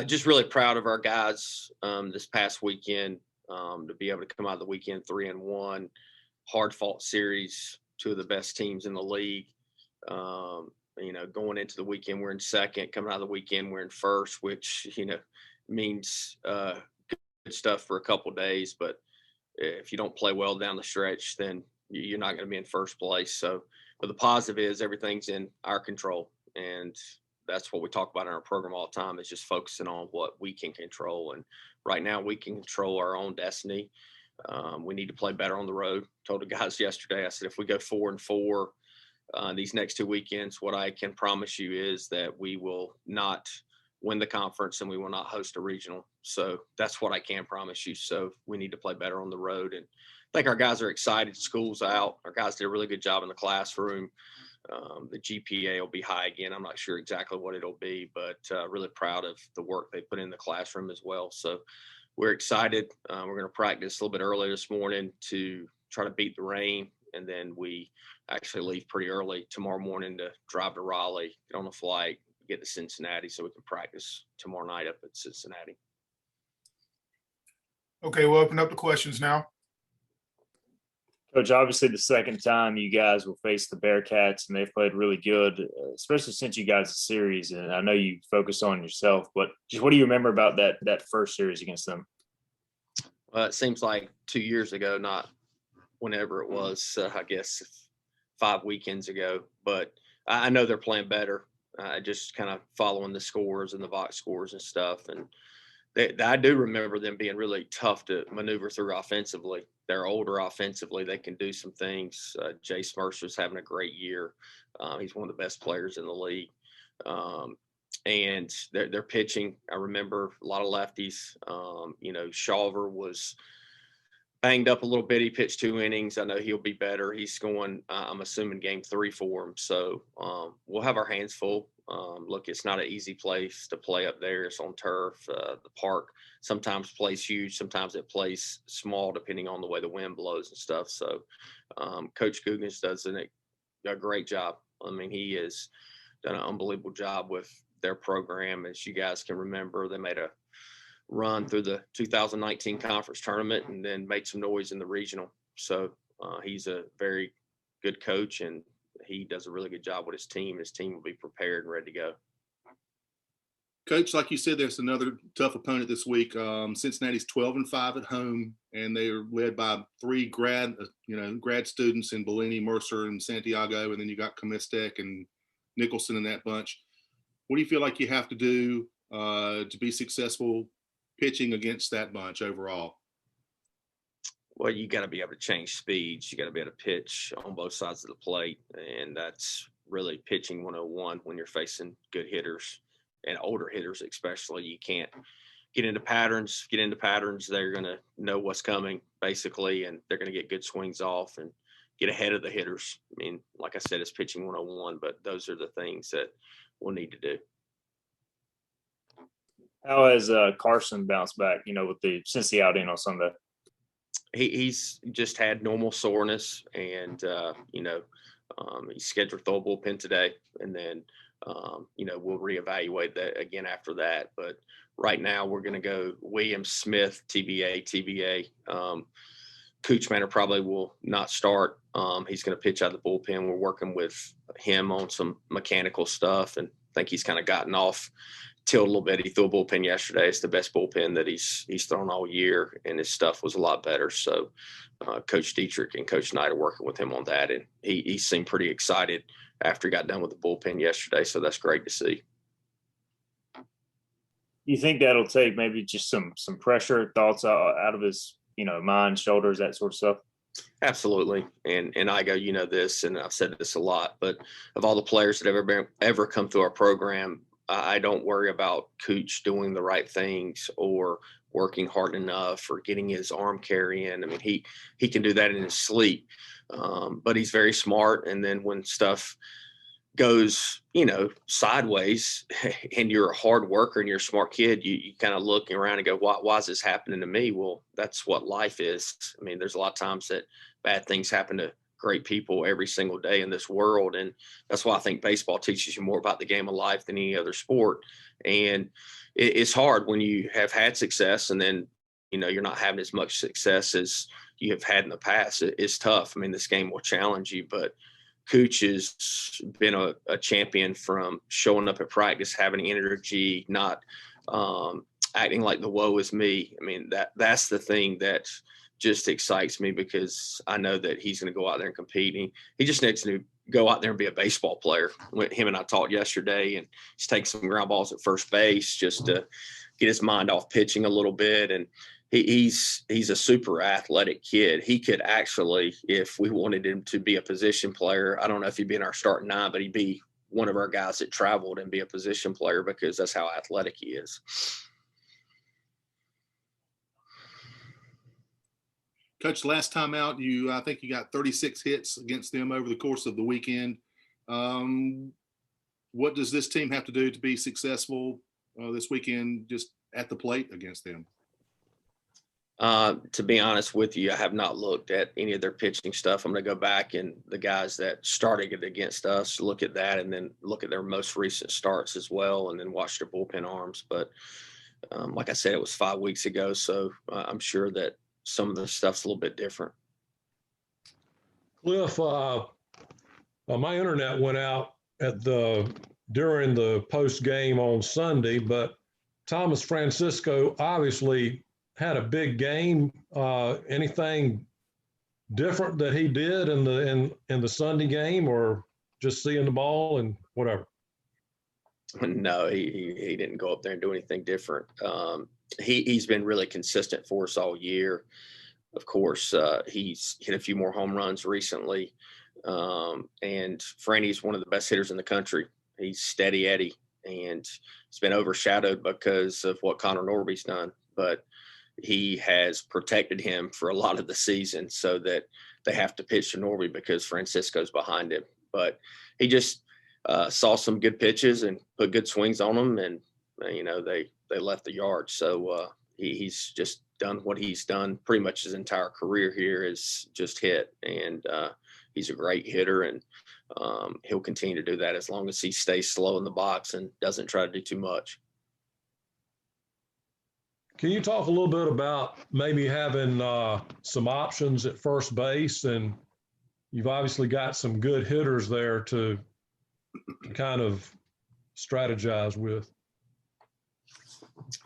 Just really proud of our guys this past weekend to be able to come out of the weekend 3-1, hard fought series, two of the best teams in the league. Going into the weekend, we're in second. Coming out of the weekend, we're in first, which, means good stuff for a couple of days. But if you don't play well down the stretch, then you're not going to be in first place. So, but the positive is everything's in our control. And that's what we talk about in our program all the time, is just focusing on what we can control. And right now we can control our own destiny. We need to play better on the road. Told the guys yesterday, I said, if we go 4-4 these next 2 weekends, what I can promise you is that we will not win the conference and we will not host a regional. So that's what I can promise you. So we need to play better on the road. And I think our guys are excited. School's out. Our guys did a really good job in the classroom. The GPA will be high again. I'm not sure exactly what it'll be, but really proud of the work they put in the classroom as well. So we're excited. We're going to practice a little bit earlier this morning to try to beat the rain. And then we actually leave pretty early tomorrow morning to drive to Raleigh, get on a flight, get to Cincinnati so we can practice tomorrow night up at Cincinnati. Okay, we'll open up the questions now. Coach, obviously the second time you guys will face the Bearcats, and they've played really good, especially since you guys the series. And I know you focus on yourself, but just what do you remember about that first series against them? Well, it seems like 2 years ago, not whenever it was, I guess 5 weekends ago. But I know they're playing better. Just kind of following the scores and the box scores and stuff. And I do remember them being really tough to maneuver through offensively. They're older offensively. They can do some things. Jace Mercer's having a great year. He's one of the best players in the league. And they're pitching. I remember a lot of lefties. Shawver was banged up a little bit. He pitched 2 innings. I know he'll be better. He's going, I'm assuming, game 3 for him. So we'll have our hands full. Look, it's not an easy place to play up there. It's on turf. The park sometimes plays huge. Sometimes it plays small, depending on the way the wind blows and stuff. So Coach Googans does a great job. I mean, he has done an unbelievable job with their program. As you guys can remember, they made a run through the 2019 conference tournament and then made some noise in the regional. So he's a very good coach, and he does a really good job with his team. His team will be prepared and ready to go. Coach, like you said, there's another tough opponent this week. Cincinnati's 12-5 at home, and they are led by 3 grad students in Bellini, Mercer, and Santiago, and then you got Comistek and Nicholson in that bunch. What do you feel like you have to do to be successful pitching against that bunch overall? Well, you got to be able to change speeds. You got to be able to pitch on both sides of the plate. And that's really pitching 101 when you're facing good hitters and older hitters, especially. You can't get into patterns. They're going to know what's coming, basically, and they're going to get good swings off and get ahead of the hitters. I mean, like I said, it's pitching 101, but those are the things that we'll need to do. How has Carson bounced back, since the outing on Sunday? He's just had normal soreness, and he's scheduled to throw a bullpen today, and then we'll reevaluate that again after that. But right now we're going to go Williams, Smith, TBA. Cooch Manor probably will not start. He's going to pitch out of the bullpen. We're working with him on some mechanical stuff, and I think he's kind of gotten off tilt a little bit. He threw a bullpen yesterday. It's the best bullpen that he's thrown all year, and his stuff was a lot better. So Coach Dietrich and Coach Knight are working with him on that, and he seemed pretty excited after he got done with the bullpen yesterday. So that's great to see. You think that'll take maybe just some pressure, thoughts out of his mind, shoulders, that sort of stuff? Absolutely. And I go, this, and I've said this a lot, but of all the players that have ever come through our program, I don't worry about Cooch doing the right things or working hard enough or getting his arm carry in. I mean, he can do that in his sleep, but he's very smart. And then when stuff goes, sideways and you're a hard worker and you're a smart kid, you kind of look around and go, why is this happening to me? Well, that's what life is. I mean, there's a lot of times that bad things happen to great people every single day in this world. And that's why I think baseball teaches you more about the game of life than any other sport. And it's hard when you have had success and then, you're not having as much success as you have had in the past. It's tough. I mean, this game will challenge you, but Cooch has been a champion from showing up at practice, having energy, not acting like the woe is me. I mean, that's the thing that just excites me, because I know that he's going to go out there and compete. He just needs to go out there and be a baseball player. Him and I talked yesterday, and he's taking some ground balls at first base just to get his mind off pitching a little bit. And he's a super athletic kid. He could actually, if we wanted him to be a position player, I don't know if he'd be in our starting nine, but he'd be one of our guys that traveled and be a position player, because that's how athletic he is. Coach, last time out, I think you got 36 hits against them over the course of the weekend. What does this team have to do to be successful this weekend, just at the plate against them? To be honest with you, I have not looked at any of their pitching stuff. I'm going to go back and the guys that started it against us, look at that, and then look at their most recent starts as well, and then watch their bullpen arms. But like I said, it was 5 weeks ago, so I'm sure that some of the stuff's a little bit different. Cliff, my internet went out during the post game on Sunday, but Thomas Francisco obviously had a big game. Anything different that he did in the Sunday game, or just seeing the ball and whatever? No, he didn't go up there and do anything different. He's been really consistent for us all year. Of course, he's hit a few more home runs recently. And Franny's one of the best hitters in the country. He's steady Eddie, and it's been overshadowed because of what Connor Norby's done. But he has protected him for a lot of the season, so that they have to pitch to Norby because Francisco's behind him. But he just saw some good pitches and put good swings on them, and they left the yard. So he's just done what he's done pretty much his entire career here, is just hit. And he's a great hitter, and he'll continue to do that as long as he stays slow in the box and doesn't try to do too much. Can you talk a little bit about maybe having some options at first base? And you've obviously got some good hitters there to kind of strategize with.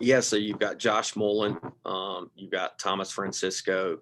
Yeah, so you've got Josh Mullen, you've got Thomas Francisco.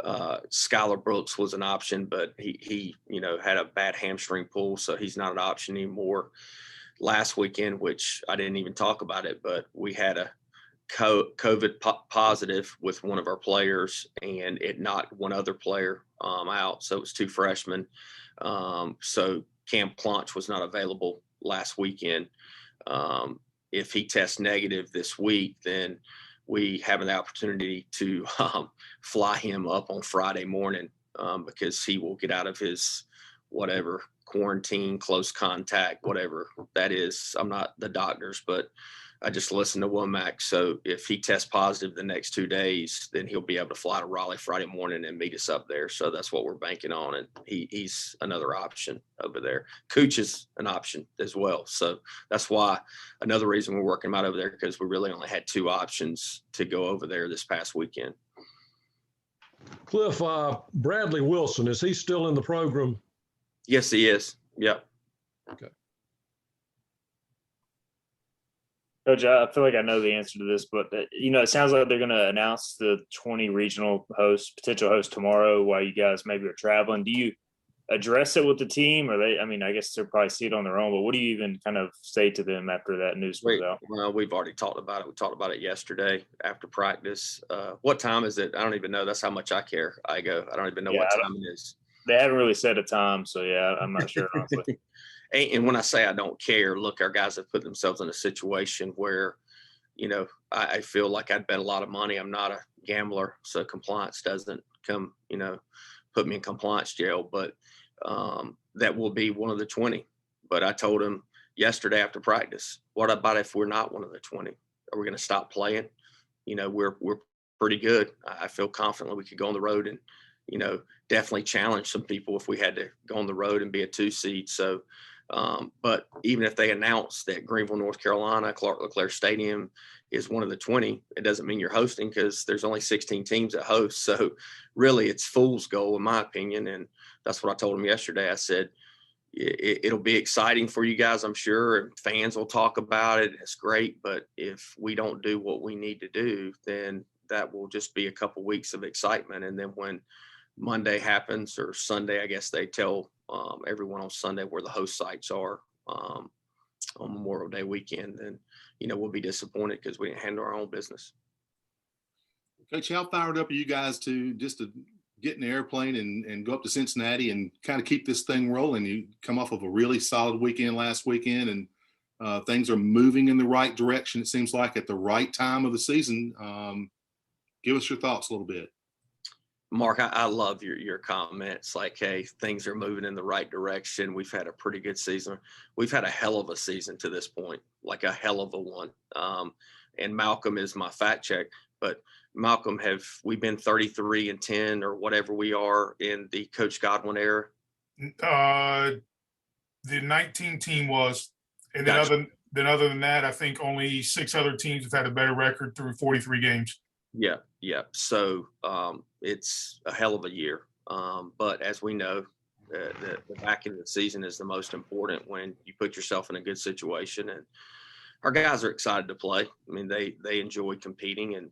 Skylar Brooks was an option, but he had a bad hamstring pull, so he's not an option anymore. Last weekend, which I didn't even talk about it, but we had a COVID positive with one of our players, and it knocked one other player out. So it was 2 freshmen. So Cam Plunch was not available last weekend. If he tests negative this week, then we have an opportunity to fly him up on Friday morning because he will get out of his whatever quarantine, close contact, whatever that is. I'm not the doctors, but I just listened to Womack. So if he tests positive the next 2 days, then he'll be able to fly to Raleigh Friday morning and meet us up there. So that's what we're banking on. And he's another option over there. Cooch is an option as well. So that's why another reason we're working him out over there, because we really only had 2 options to go over there this past weekend. Cliff, Bradley Wilson, is he still in the program? Yes, he is. Yep. Okay. Coach, I feel like I know the answer to this, but it sounds like they're going to announce the 20 regional potential hosts tomorrow while you guys maybe are traveling. Do you address it with the team, or I guess they'll probably see it on their own, but what do you even kind of say to them after that news comes out? Well, we've already talked about it. We talked about it yesterday after practice. What time is it? I don't even know. That's how much I care. I don't even know what time it is. They haven't really said a time, so yeah, I'm not sure, honestly. And when I say I don't care, look, our guys have put themselves in a situation where, I feel like I'd bet a lot of money. I'm not a gambler, so compliance doesn't come, put me in compliance jail. But that will be one of the 20. But I told him yesterday after practice, what about if we're not one of the 20? Are we going to stop playing? We're pretty good. I feel confident we could go on the road and, definitely challenge some people if we had to go on the road and be a 2 seed. So But even if they announce that Greenville, North Carolina, Clark LeClaire Stadium is one of the 20, it doesn't mean you're hosting because there's only 16 teams that host. So really it's fool's goal in my opinion. And that's what I told them yesterday. I said, it'll be exciting for you guys, I'm sure, and fans will talk about it. It's great. But if we don't do what we need to do, then that will just be a couple weeks of excitement. And then when Monday happens or Sunday, I guess they tell everyone on Sunday where the host sites are on Memorial Day weekend, then, we'll be disappointed because we didn't handle our own business. Coach, how fired up are you guys to get in the airplane and go up to Cincinnati and kind of keep this thing rolling? You come off of a really solid weekend last weekend, and things are moving in the right direction, it seems like, at the right time of the season. Give us your thoughts a little bit. Mark, I love your comments. Like, hey, things are moving in the right direction. We've had a pretty good season. We've had a hell of a season to this point, like a hell of a one. And Malcolm is my fact check. But Malcolm, we been 33-10 or whatever we are in the Coach Godwin era? The 19 team was, and then Gotcha. other than that, I think only 6 other teams have had a better record through 43 games. Yeah. So it's a hell of a year. But as we know, the back end of the season is the most important when you put yourself in a good situation. And our guys are excited to play. I mean, they enjoy competing and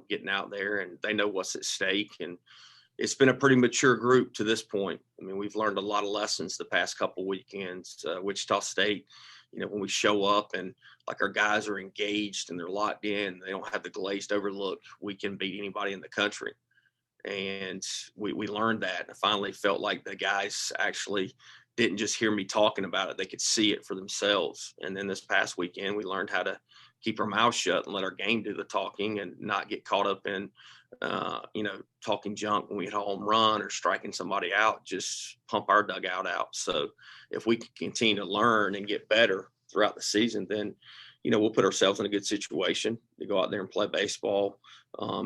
getting out there, and they know what's at stake. And it's been a pretty mature group to this point. I mean, we've learned a lot of lessons the past couple weekends. Wichita State, when we show up and like our guys are engaged and they're locked in, they don't have the glazed over look, we can beat anybody in the country. And we learned that. I finally felt like the guys actually didn't just hear me talking about it. They could see it for themselves. And then this past weekend, we learned how to keep our mouths shut and let our game do the talking and not get caught up in, talking junk when we hit a home run or striking somebody out, just pump our dugout out. So if we can continue to learn and get better throughout the season, then, we'll put ourselves in a good situation to go out there and play baseball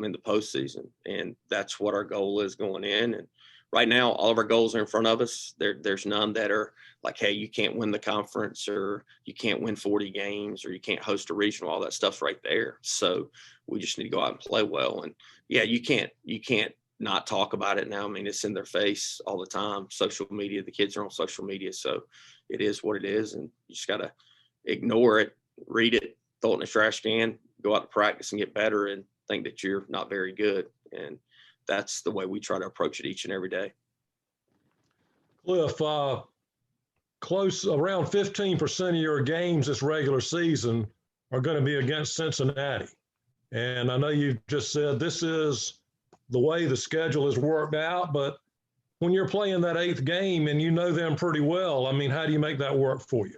in the postseason. And that's what our goal is going in. And right now, all of our goals are in front of us. There's none that are like, hey, you can't win the conference or you can't win 40 games or you can't host a regional. All that stuff's right there. So we just need to go out and play well. And yeah, you can't not talk about it now. I mean, it's in their face all the time. Social media, the kids are on social media. So it is what it is. And you just got to ignore it, read it, throw it in the trash can, go out to practice and get better and think that you're not very good. And that's the way we try to approach it each and every day. Cliff, close around 15% of your games this regular season are going to be against Cincinnati. And I know you just said this is the way the schedule is worked out, but when you're playing that 8th game and you know them pretty well, I mean, how do you make that work for you?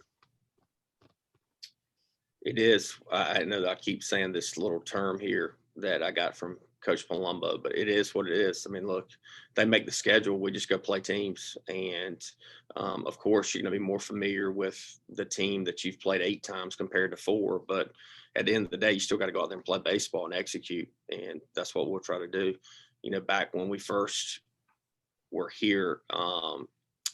It is. I know that I keep saying this little term here that I got from Coach Palumbo, but it is what it is. I mean, look, they make the schedule. We just go play teams. And, of course, you're going to be more familiar with the team that you've played 8 times compared to 4. But at the end of the day, you still got to go out there and play baseball and execute. And that's what we'll try to do. Back when we first were here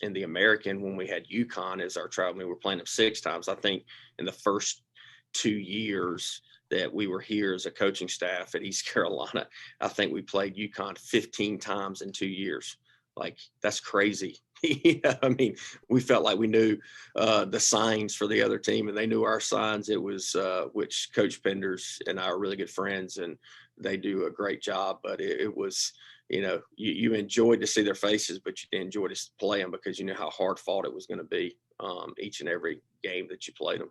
in the American, when we had UConn as our travel, we were playing them 6 times. I think in the first 2 years that we were here as a coaching staff at East Carolina, I think we played UConn 15 times in 2 years. Like, that's crazy. I mean, we felt like we knew the signs for the other team and they knew our signs. It was, which Coach Penders and I are really good friends and they do a great job, but it was, you enjoyed to see their faces, but you didn't enjoy to play them because you knew how hard fought it was going to be each and every game that you played them.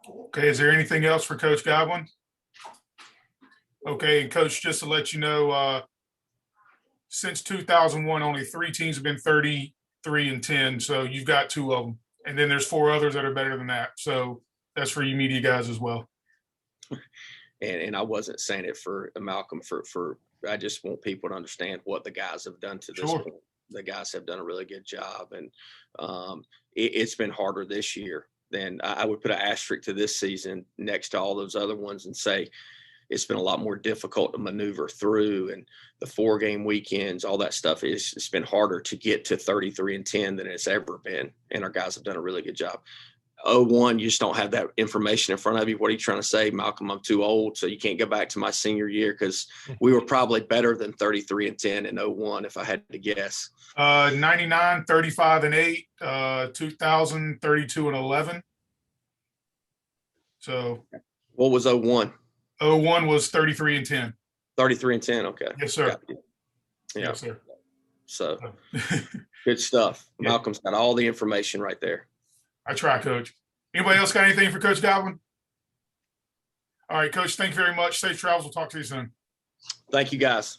Okay, is there anything else for Coach Godwin? Okay, and Coach, just to let you know, since 2001, only 3 teams have been 33-10, so you've got 2 of them. And then there's 4 others that are better than that. So that's for you media guys as well. And I wasn't saying it for Malcolm, for I just want people to understand what the guys have done to this point. The guys have done a really good job. And it's been harder this year than I would put an asterisk to this season next to all those other ones and say it's been a lot more difficult to maneuver through, and the 4-game weekends, all that stuff it's been harder to get to 33-10 than it's ever been. And our guys have done a really good job. 01, you just don't have that information in front of you. What are you trying to say, Malcolm? I'm too old, so you can't go back to my senior year, because we were probably better than 33-10 in 01, if I had to guess. 99, 35-8, 2000, 32-11. So what was 01? 01 was 33-10. 33-10. Okay. Yes, sir. Yeah. Yes, sir. So good stuff. Yeah. Malcolm's got all the information right there. I try, Coach. Anybody else got anything for Coach Godwin? All right, Coach, thank you very much. Safe travels. We'll talk to you soon. Thank you, guys.